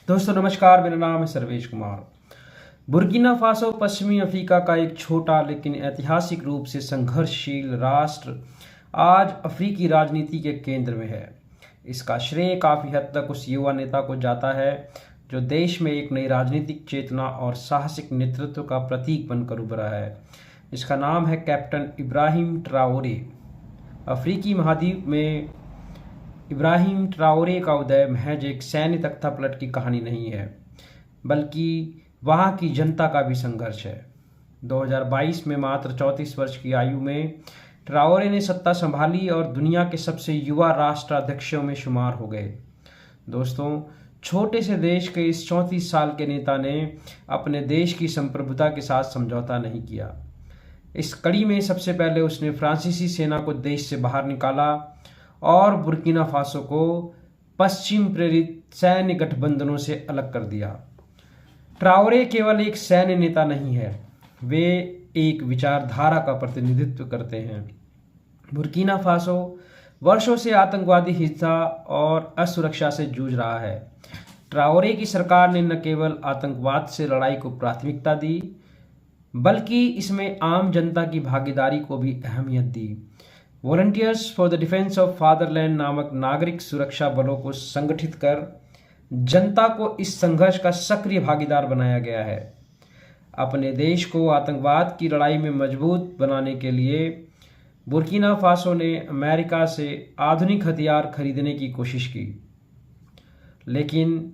दोस्तों नमस्कार, मेरा नाम है सर्वेश कुमार। बुर्किना फासो पश्चिमी अफ्रीका का एक छोटा लेकिन ऐतिहासिक रूप से संघर्षशील राष्ट्र आज अफ्रीकी राजनीति के केंद्र में है। इसका श्रेय काफ़ी हद तक उस युवा नेता को जाता है जो देश में एक नई राजनीतिक चेतना और साहसिक नेतृत्व का प्रतीक बनकर उभरा है। इसका नाम है कैप्टन इब्राहिम ट्राओरे। अफ्रीकी महाद्वीप में इब्राहिम ट्राओरे का उदय महज एक सैन्य तख्तापलट की कहानी नहीं है, बल्कि वहाँ की जनता का भी संघर्ष है। 2022 में मात्र 34 वर्ष की आयु में ट्राओरे ने सत्ता संभाली और दुनिया के सबसे युवा राष्ट्राध्यक्षों में शुमार हो गए। दोस्तों, छोटे से देश के इस 34 साल के नेता ने अपने देश की संप्रभुता के साथ समझौता नहीं किया। इस कड़ी में सबसे पहले उसने फ्रांसीसी सेना को देश से बाहर निकाला और बुर्किना फासो को पश्चिम प्रेरित सैन्य गठबंधनों से अलग कर दिया। ट्राओरे केवल एक सैन्य नेता नहीं है, वे एक विचारधारा का प्रतिनिधित्व करते हैं। बुर्किना फासो वर्षों से आतंकवादी हिंसा और असुरक्षा से जूझ रहा है। ट्राओरे की सरकार ने न केवल आतंकवाद से लड़ाई को प्राथमिकता दी, बल्कि इसमें आम जनता की भागीदारी को भी अहमियत दी। Volunteers for the defence of fatherland नामक नागरिक सुरक्षा बलों को संगठित कर जनता को इस संघर्ष का सक्रिय भागीदार बनाया गया है। अपने देश को आतंकवाद की लड़ाई में मजबूत बनाने के लिए बुर्किना फासो ने अमेरिका से आधुनिक हथियार खरीदने की कोशिश की, लेकिन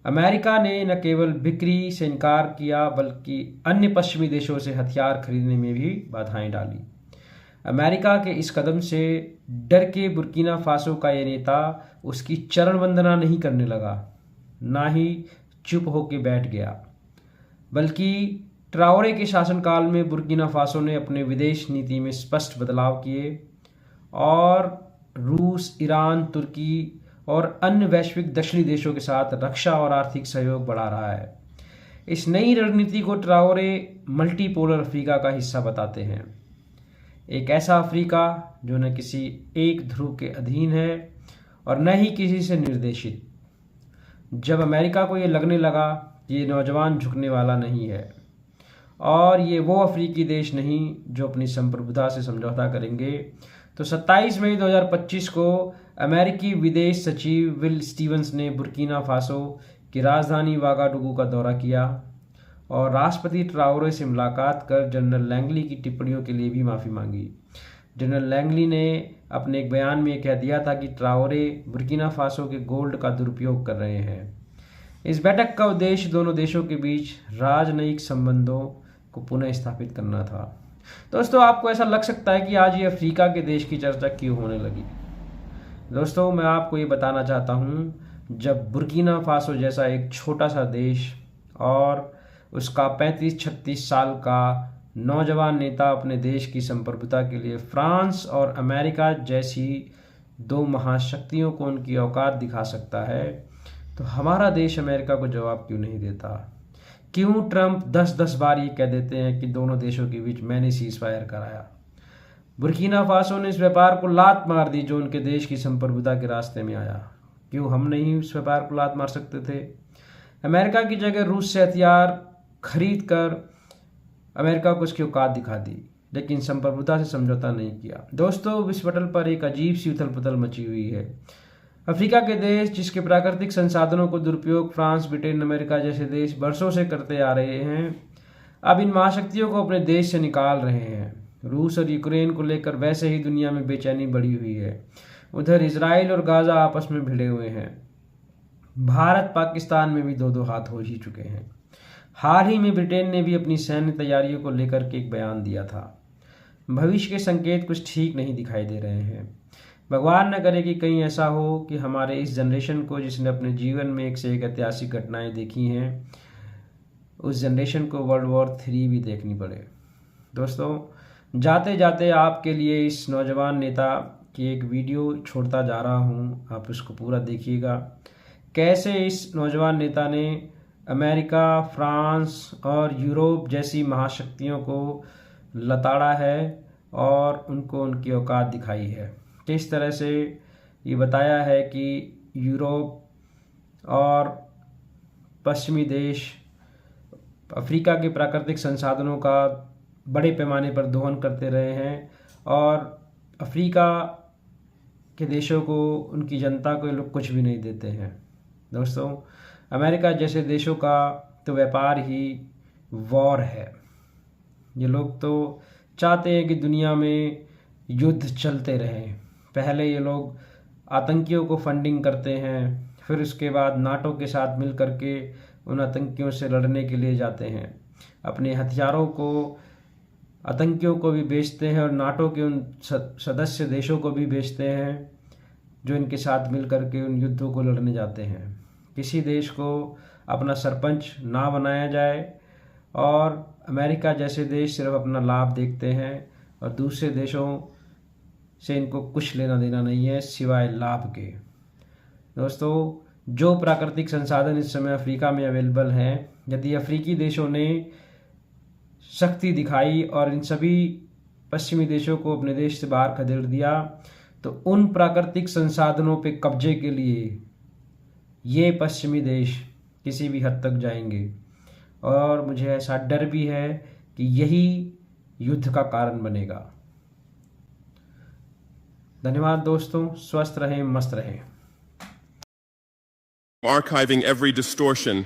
अमेरिका ने न केवल बिक्री से इनकार किया बल्कि अन्य पश्चिमी देशों से हथियार खरीदने में भी बाधाएं डाली। अमेरिका के इस कदम से डर के बुर्किना फासो का ये नेता उसकी चरण वंदना नहीं करने लगा, ना ही चुप होकर बैठ गया, बल्कि ट्राओरे के शासनकाल में बुर्किना फासो ने अपने विदेश नीति में स्पष्ट बदलाव किए और रूस, ईरान, तुर्की और अन्य वैश्विक दक्षिणी देशों के साथ रक्षा और आर्थिक सहयोग बढ़ा रहा है। इस नई रणनीति को ट्राओरे मल्टीपोलर अफ्रीका का हिस्सा बताते हैं, एक ऐसा अफ्रीका जो न किसी एक ध्रुव के अधीन है और न ही किसी से निर्देशित। जब अमेरिका को ये लगने लगा कि ये नौजवान झुकने वाला नहीं है और ये वो अफ्रीकी देश नहीं जो अपनी संप्रभुता से समझौता करेंगे, तो 27 मई 2025 को अमेरिकी विदेश सचिव विल स्टीवंस ने बुर्किना फासो की राजधानी वागाडुगू का दौरा किया और राष्ट्रपति ट्राओरे से मुलाकात कर जनरल लैंगली की टिप्पणियों के लिए भी माफ़ी मांगी। जनरल लैंगली ने अपने एक बयान में कह दिया था कि ट्राओरे बुर्किना फासो के गोल्ड का दुरुपयोग कर रहे हैं। इस बैठक का उद्देश्य दोनों देशों के बीच राजनयिक संबंधों को पुनः स्थापित करना था। दोस्तों, आपको ऐसा लग सकता है कि आज ये अफ्रीका के देश की चर्चा क्यों होने लगी। दोस्तों, मैं आपको ये बताना चाहता हूँ, जब बुर्किना फासो जैसा एक छोटा सा देश और उसका 35-36 साल का नौजवान नेता अपने देश की संप्रभुता के लिए फ्रांस और अमेरिका जैसी दो महाशक्तियों को उनकी औकात दिखा सकता है, तो हमारा देश अमेरिका को जवाब क्यों नहीं देता। क्यों ट्रंप 10-10 बार ये कह देते हैं कि दोनों देशों के बीच मैंने सीज़फायर कराया। बुर्किना फासो ने इस व्यापार को लात मार दी जो उनके देश की संप्रभुता के रास्ते में आया। क्यों हम नहीं उस व्यापार को लात मार सकते थे। अमेरिका की जगह रूस से हथियार खरीद कर अमेरिका को उसकी औकात दिखा दी, लेकिन संप्रभुता से समझौता नहीं किया। दोस्तों, विश्व पटल पर एक अजीब सी उथल पुथल मची हुई है। अफ्रीका के देश जिसके प्राकृतिक संसाधनों को दुरुपयोग फ्रांस, ब्रिटेन, अमेरिका जैसे देश वर्षों से करते आ रहे हैं, अब इन महाशक्तियों को अपने देश से निकाल रहे हैं। रूस और यूक्रेन को लेकर वैसे ही दुनिया में बेचैनी बढ़ी हुई है। उधर इजराइल और गाजा आपस में भिड़े हुए हैं। भारत पाकिस्तान में भी दो दो हाथ हो ही चुके हैं। हाल ही में ब्रिटेन ने भी अपनी सैन्य तैयारियों को लेकर के एक बयान दिया था। भविष्य के संकेत कुछ ठीक नहीं दिखाई दे रहे हैं। भगवान न करे कि कहीं ऐसा हो कि हमारे इस जनरेशन को, जिसने अपने जीवन में एक से एक ऐतिहासिक घटनाएं देखी हैं, उस जनरेशन को वर्ल्ड वॉर 3 भी देखनी पड़े। दोस्तों, जाते जाते आपके लिए इस नौजवान नेता की एक वीडियो छोड़ता जा रहा हूँ, आप उसको पूरा देखिएगा। कैसे इस नौजवान नेता ने अमेरिका, फ्रांस और यूरोप जैसी महाशक्तियों को लताड़ा है और उनको उनकी औकात दिखाई है। किस तरह से ये बताया है कि यूरोप और पश्चिमी देश अफ्रीका के प्राकृतिक संसाधनों का बड़े पैमाने पर दोहन करते रहे हैं और अफ्रीका के देशों को, उनकी जनता को ये लोग कुछ भी नहीं देते हैं। दोस्तों, अमेरिका जैसे देशों का तो व्यापार ही वॉर है। ये लोग तो चाहते हैं कि दुनिया में युद्ध चलते रहें। पहले ये लोग आतंकियों को फंडिंग करते हैं, फिर उसके बाद नाटो के साथ मिल करके उन आतंकियों से लड़ने के लिए जाते हैं। अपने हथियारों को आतंकियों को भी बेचते हैं और नाटो के उन सदस्य देशों को भी बेचते हैं जो इनके साथ मिल करके उन युद्धों को लड़ने जाते हैं। किसी देश को अपना सरपंच ना बनाया जाए और अमेरिका जैसे देश सिर्फ अपना लाभ देखते हैं और दूसरे देशों से इनको कुछ लेना देना नहीं है सिवाय लाभ के। दोस्तों, जो प्राकृतिक संसाधन इस समय अफ्रीका में अवेलेबल हैं, यदि अफ्रीकी देशों ने शक्ति दिखाई और इन सभी पश्चिमी देशों को अपने देश से बाहर खदेड़ दिया, तो उन प्राकृतिक संसाधनों पे कब्जे के लिए ये पश्चिमी देश किसी भी हद तक जाएंगे और मुझे ऐसा डर भी है कि यही युद्ध का कारण बनेगा। धन्यवाद दोस्तों, स्वस्थ रहें, मस्त रहें। Archiving every distortion.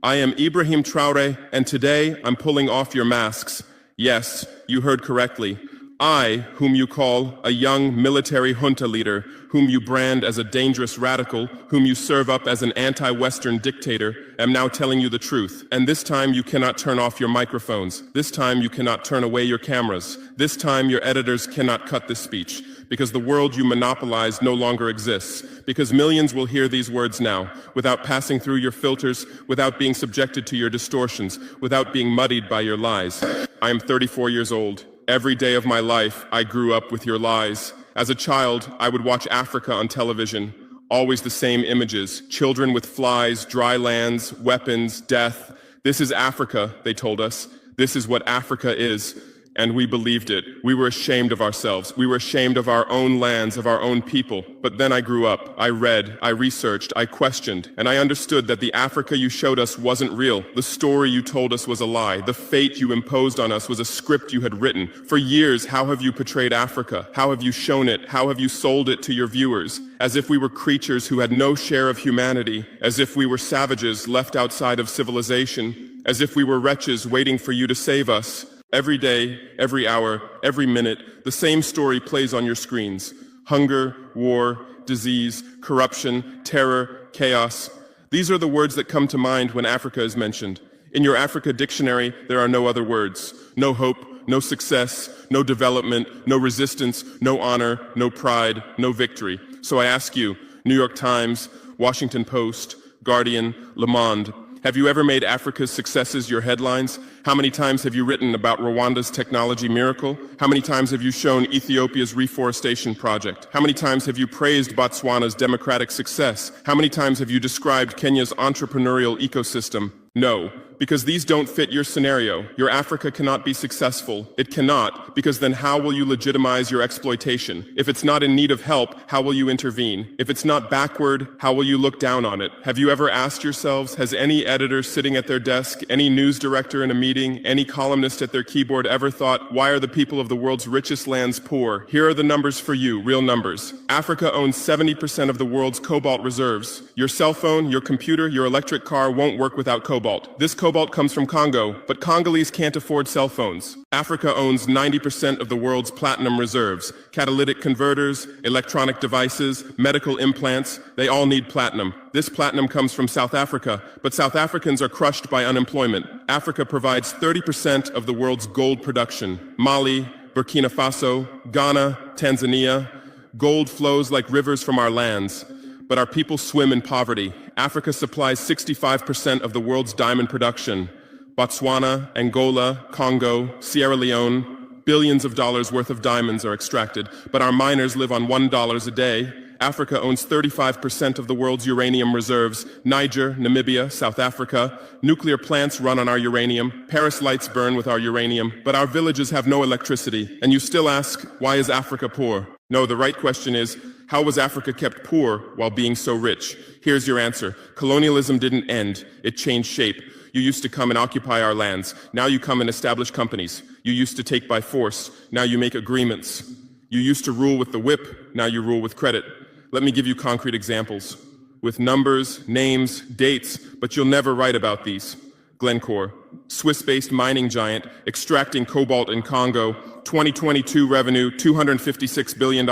I am Ibrahim Traore, and today I'm pulling off your masks. Yes, you heard correctly. I, whom you call a young military junta leader, whom you brand as a dangerous radical, whom you serve up as an anti-Western dictator, am now telling you the truth. And this time you cannot turn off your microphones. This time you cannot turn away your cameras. This time your editors cannot cut this speech. Because the world you monopolize no longer exists. Because millions will hear these words now, without passing through your filters, without being subjected to your distortions, without being muddied by your lies. I am 34 years old. Every day of my life, I grew up with your lies. As a child, I would watch Africa on television. Always the same images. Children with flies, dry lands, weapons, death. This is Africa, they told us. This is what Africa is. And we believed it. We were ashamed of ourselves. We were ashamed of our own lands, of our own people. But then I grew up. I read, I researched, I questioned, and I understood that the Africa you showed us wasn't real. The story you told us was a lie. The fate you imposed on us was a script you had written. For years, how have you portrayed Africa? How have you shown it? How have you sold it to your viewers? As if we were creatures who had no share of humanity. As if we were savages left outside of civilization. As if we were wretches waiting for you to save us. Every day, every hour, every minute, the same story plays on your screens. Hunger, war, disease, corruption, terror, chaos. These are the words that come to mind when Africa is mentioned. In your Africa dictionary, there are no other words. No hope, no success, no development, no resistance, no honor, no pride, no victory. So I ask you, New York Times, Washington Post, Guardian, Le Monde, have you ever made Africa's successes your headlines? How many times have you written about Rwanda's technology miracle? How many times have you shown Ethiopia's reforestation project? How many times have you praised Botswana's democratic success? How many times have you described Kenya's entrepreneurial ecosystem? No, because these don't fit your scenario. Your Africa cannot be successful. It cannot, because then how will you legitimize your exploitation? If it's not in need of help, how will you intervene? If it's not backward, how will you look down on it? Have you ever asked yourselves, has any editor sitting at their desk, any news director in a meeting, any columnist at their keyboard ever thought, why are the people of the world's richest lands poor? Here are the numbers for you, real numbers. Africa owns 70% of the world's cobalt reserves. Your cell phone, your computer, your electric car won't work without cobalt. This cobalt comes from Congo, but Congolese can't afford cell phones. Africa owns 90% of the world's platinum reserves. Catalytic converters, electronic devices, medical implants, they all need platinum. This platinum comes from South Africa, but South Africans are crushed by unemployment. Africa provides 30% of the world's gold production. Mali, Burkina Faso, Ghana, Tanzania. Gold flows like rivers from our lands. But our people swim in poverty. Africa supplies 65% of the world's diamond production. Botswana, Angola, Congo, Sierra Leone, billions of dollars worth of diamonds are extracted, but our miners live on $1 a day. Africa owns 35% of the world's uranium reserves. Niger, Namibia, South Africa. Nuclear plants run on our uranium. Paris lights burn with our uranium. But our villages have no electricity. And you still ask, why is Africa poor? No, the right question is, How was Africa kept poor while being so rich? Here's your answer. Colonialism didn't end. It changed shape. You used to come and occupy our lands. Now you come and establish companies. You used to take by force. Now you make agreements. You used to rule with the whip. Now you rule with credit. Let me give you concrete examples. With numbers, names, dates, but you'll never write about these. Glencore, Swiss-based mining giant, extracting cobalt in Congo. 2022 revenue, $256 billion.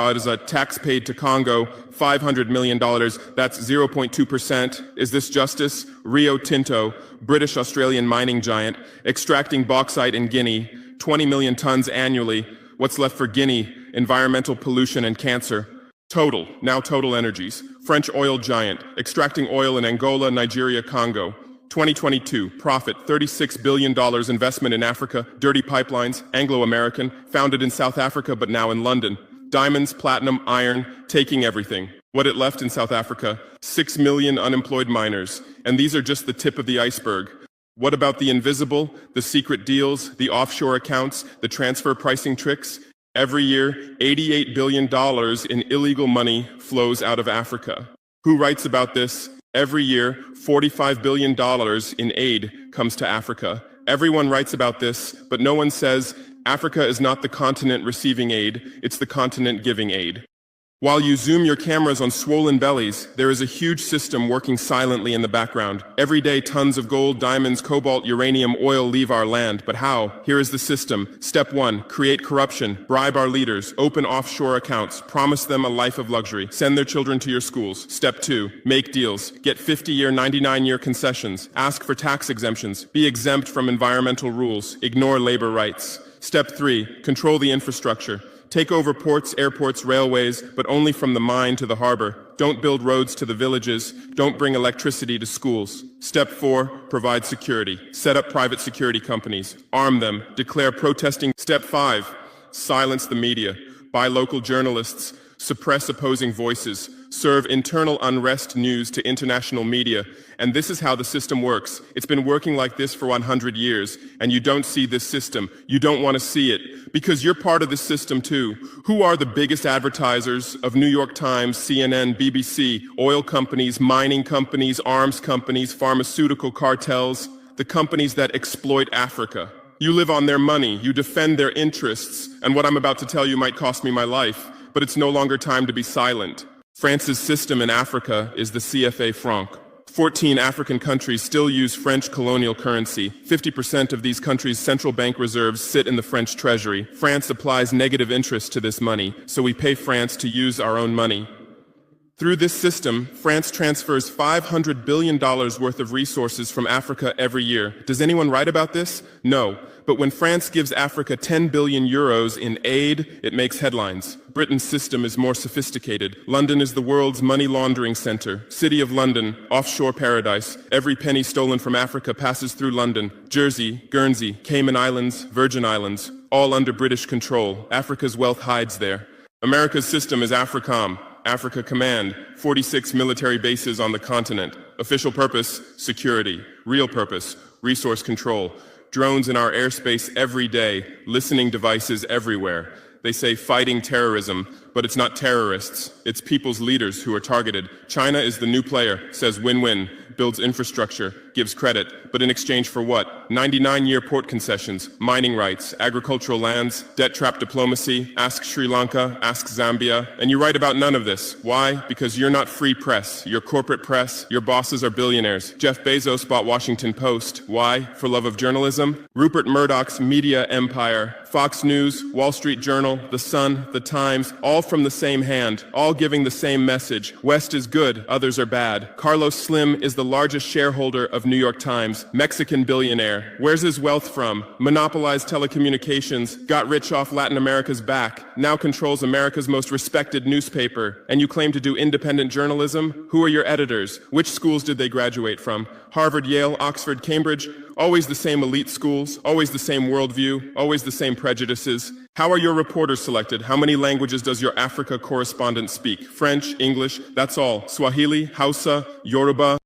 Tax paid to Congo, $500 million. That's 0.2%. Is this justice? Rio Tinto, British-Australian mining giant, extracting bauxite in Guinea, 20 million tons annually. What's left for Guinea? Environmental pollution and cancer. Total, now Total Energies, French oil giant, extracting oil in Angola, Nigeria, Congo. 2022, profit, $36 billion investment in Africa, dirty pipelines, Anglo-American, founded in South Africa but now in London. Diamonds, platinum, iron, taking everything. What it left in South Africa? 6 million unemployed miners. And these are just the tip of the iceberg. What about the invisible, the secret deals, the offshore accounts, the transfer pricing tricks? Every year, $88 billion in illegal money flows out of Africa. Who writes about this? Every year, $45 billion in aid comes to Africa. Everyone writes about this, but no one says Africa is not the continent receiving aid, it's the continent giving aid. While you zoom your cameras on swollen bellies, there is a huge system working silently in the background. Every day, tons of gold, diamonds, cobalt, uranium, oil leave our land. But how? Here is the system. Step 1, create corruption, bribe our leaders, open offshore accounts, promise them a life of luxury, send their children to your schools. Step 2, make deals, get 50-year, 99-year concessions, ask for tax exemptions, be exempt from environmental rules, ignore labor rights. Step 3, control the infrastructure. Take over ports, airports, railways, but only from the mine to the harbor. Don't build roads to the villages. Don't bring electricity to schools. Step 4, provide security. Set up private security companies. Arm them. Declare protesting. Step 5, silence the media. Buy local journalists. Suppress opposing voices. Serve internal unrest news to international media. And this is how the system works. It's been working like this for 100 years, and you don't see this system. You don't want to see it, because you're part of this system too. Who are the biggest advertisers of New York Times, CNN, BBC, oil companies, mining companies, arms companies, pharmaceutical cartels, the companies that exploit Africa? You live on their money, you defend their interests, and what I'm about to tell you might cost me my life, but it's no longer time to be silent. France's system in Africa is the CFA franc. 14 African countries still use French colonial currency. 50% of these countries' central bank reserves sit in the French treasury. France applies negative interest to this money, so we pay France to use our own money. Through this system, France transfers $500 billion worth of resources from Africa every year. Does anyone write about this? No. But when France gives Africa 10 billion euros in aid, it makes headlines. Britain's system is more sophisticated. London is the world's money laundering center. City of London, offshore paradise. Every penny stolen from Africa passes through London. Jersey, Guernsey, Cayman Islands, Virgin Islands, all under British control. Africa's wealth hides there. America's system is AFRICOM. Africa Command, 46 military bases on the continent. Official purpose, security. Real purpose, resource control. Drones in our airspace every day, listening devices everywhere. They say fighting terrorism, but it's not terrorists. It's people's leaders who are targeted. China is the new player, says win-win, builds infrastructure, gives credit, but in exchange for what? 99-year port concessions, mining rights, agricultural lands, debt-trap diplomacy, ask Sri Lanka, ask Zambia, and you write about none of this. Why? Because you're not free press. You're corporate press. Your bosses are billionaires. Jeff Bezos bought Washington Post. Why? For love of journalism? Rupert Murdoch's media empire, Fox News, Wall Street Journal, The Sun, The Times, all from the same hand, all giving the same message. West is good, others are bad. Carlos Slim is the largest shareholder of New York Times, Mexican billionaire. Where's his wealth from? Monopolized telecommunications, got rich off Latin America's back, now controls America's most respected newspaper. And you claim to do independent journalism? Who are your editors? Which schools did they graduate from? Harvard, Yale, Oxford, Cambridge? Always the same elite schools, always the same worldview, always the same prejudices. How are your reporters selected? How many languages does your Africa correspondent speak? French, English, that's all. Swahili, Hausa, Yoruba,